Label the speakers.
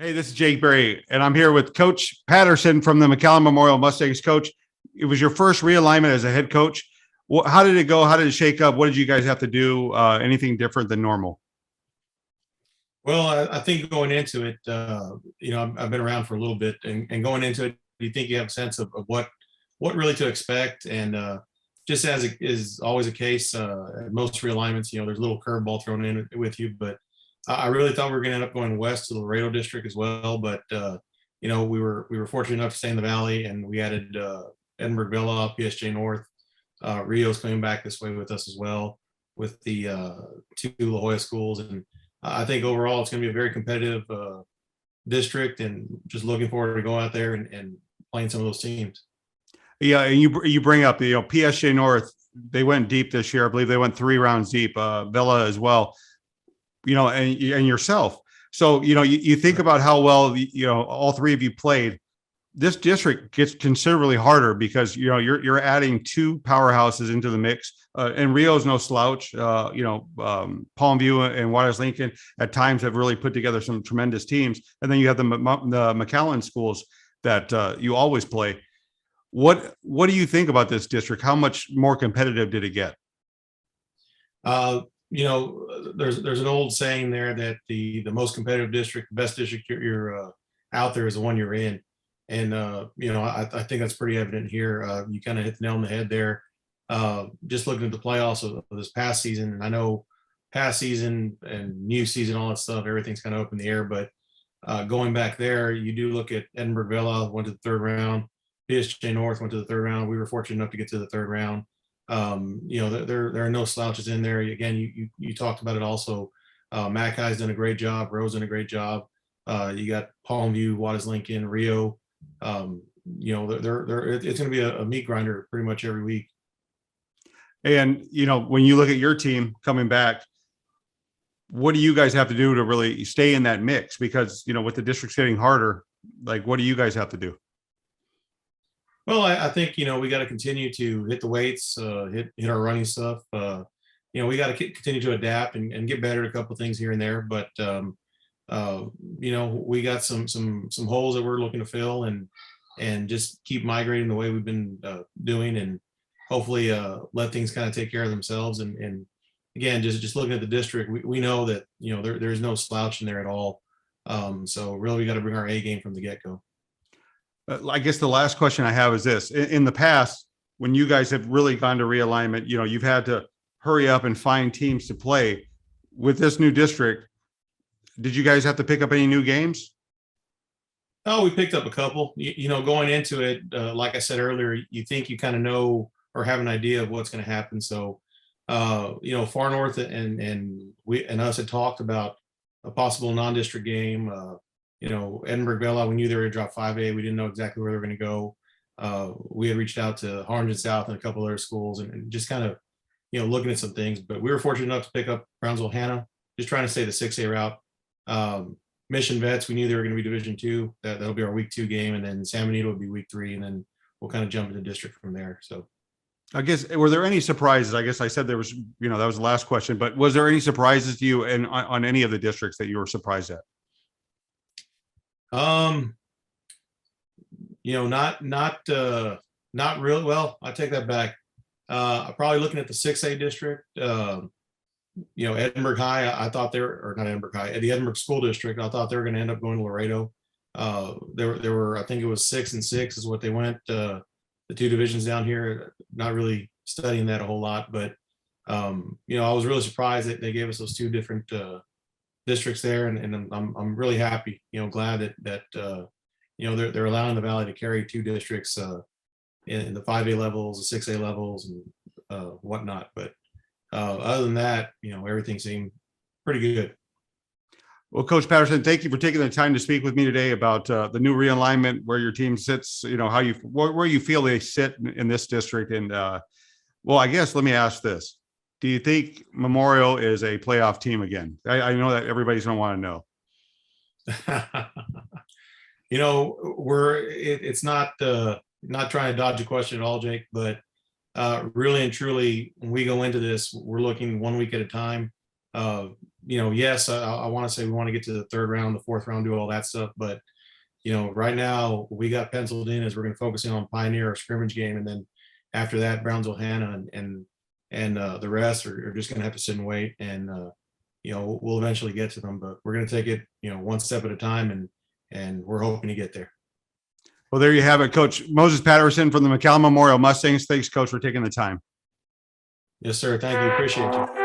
Speaker 1: Hey, this is Jake Berry, and I'm here with Coach Patterson from the McAllen Memorial Mustangs. Coach, it was your first realignment as a head coach. How did it go? How did it shake up? What did you guys have to do? Anything different than normal?
Speaker 2: Well, I think going into it, I've been around for a little bit, and going into it, you think you have a sense of what really to expect, and just as is always the case, at most realignments, there's a little curveball thrown in with you, but I really thought we were going to end up going west to the Laredo district as well, but we were fortunate enough to stay in the valley, and we added Edinburgh Villa, PSJ North, Rio's coming back this way with us as well, with the two La Jolla schools, and I think overall it's going to be a very competitive district, and just looking forward to going out there and playing some of those teams.
Speaker 1: Yeah, and you bring up the PSJ North. They went deep this year. I believe they went 3 rounds deep. Villa as well. And yourself. So you think about how well all three of you played. This district gets considerably harder because you're adding two powerhouses into the mix, and Rio's no slouch. Palmview and Waters Lincoln at times have really put together some tremendous teams, and then you have the McAllen schools that you always play. What do you think about this district? How much more competitive did it get?
Speaker 2: There's an old saying there that the most competitive district, the best district you're out there is the one you're in. And, I think that's pretty evident here. You kind of hit the nail on the head there. Just looking at the playoffs of this past season, and I know past season and new season, all that stuff, everything's kind of up in the air. But going back there, you do look at Edinburgh Villa, went to the third round. PSJ North went to the third round. We were fortunate enough to get to the third round. There are no slouches in there. Again, you talked about it also. Mackay's done a great job. Rose done a great job. You got Palmview, Waters Lincoln, Rio. It's going to be a meat grinder pretty much every week.
Speaker 1: And when you look at your team coming back, what do you guys have to do to really stay in that mix? Because with the districts getting harder, like what do you guys have to do?
Speaker 2: Well, I think we got to continue to hit the weights, hit our running stuff. We got to continue to adapt and get better at a couple of things here and there. But we got some holes that we're looking to fill, and just keep migrating the way we've been doing, and hopefully let things kind of take care of themselves. And again, just looking at the district, we know that there's no slouch in there at all. So really, we got to bring our A game from the get-go.
Speaker 1: I guess the last question I have is this: in the past, when you guys have really gone to realignment, you've had to hurry up and find teams to play. With this new district, did you guys have to pick up any new games?
Speaker 2: Oh, we picked up a couple. Going into it, like I said earlier, you think you kind of know or have an idea of what's going to happen. So, Far North and we and us had talked about a possible non-district game. Edinburgh Villa, we knew they were going to drop 5A. We didn't know exactly where they were going to go. We had reached out to Harlingen South and a couple other schools, and just kind of, looking at some things. But we were fortunate enough to pick up Brownsville Hannah, just trying to stay the 6A route. Mission Vets, we knew they were going to be Division II. That'll be our week 2 game, and then San Benito will be week 3, and then we'll kind of jump into district from there. So,
Speaker 1: I guess, were there any surprises? I guess I said there was, that was the last question, but was there any surprises to you on any of the districts that you were surprised at?
Speaker 2: Not really. Well, I take that back. Probably looking at the 6A district, Edinburgh High, I thought or not Edinburgh High, the Edinburgh School District, I thought they were going to end up going to Laredo. There were, I think it was 6 and 6 is what they went. The two divisions down here, not really studying that a whole lot, but I was really surprised that they gave us those two different districts there, and I'm really happy, glad that they're allowing the Valley to carry two districts in the 5A levels, the 6A levels, and whatnot. But other than that, everything seemed pretty good.
Speaker 1: Well, Coach Patterson, thank you for taking the time to speak with me today about the new realignment, where your team sits, where you feel they sit in this district. And well, I guess let me ask this. Do you think Memorial is a playoff team again? I know that everybody's going to want to know.
Speaker 2: It's not trying to dodge a question at all, Jake, but really and truly, when we go into this, we're looking 1 week at a time. Yes, I want to say we want to get to the third round, the fourth round, do all that stuff. But, right now we got penciled in as we're going to focus in on Pioneer, our scrimmage game. And then after that, Brownsville, Hannah, and the rest are just going to have to sit and wait. And, we'll eventually get to them, but we're going to take it, one step at a time, and we're hoping to get there.
Speaker 1: Well, there you have it, Coach Moses Patterson from the McCallum Memorial Mustangs. Thanks, Coach, for taking the time.
Speaker 2: Yes, sir. Thank you. Appreciate you.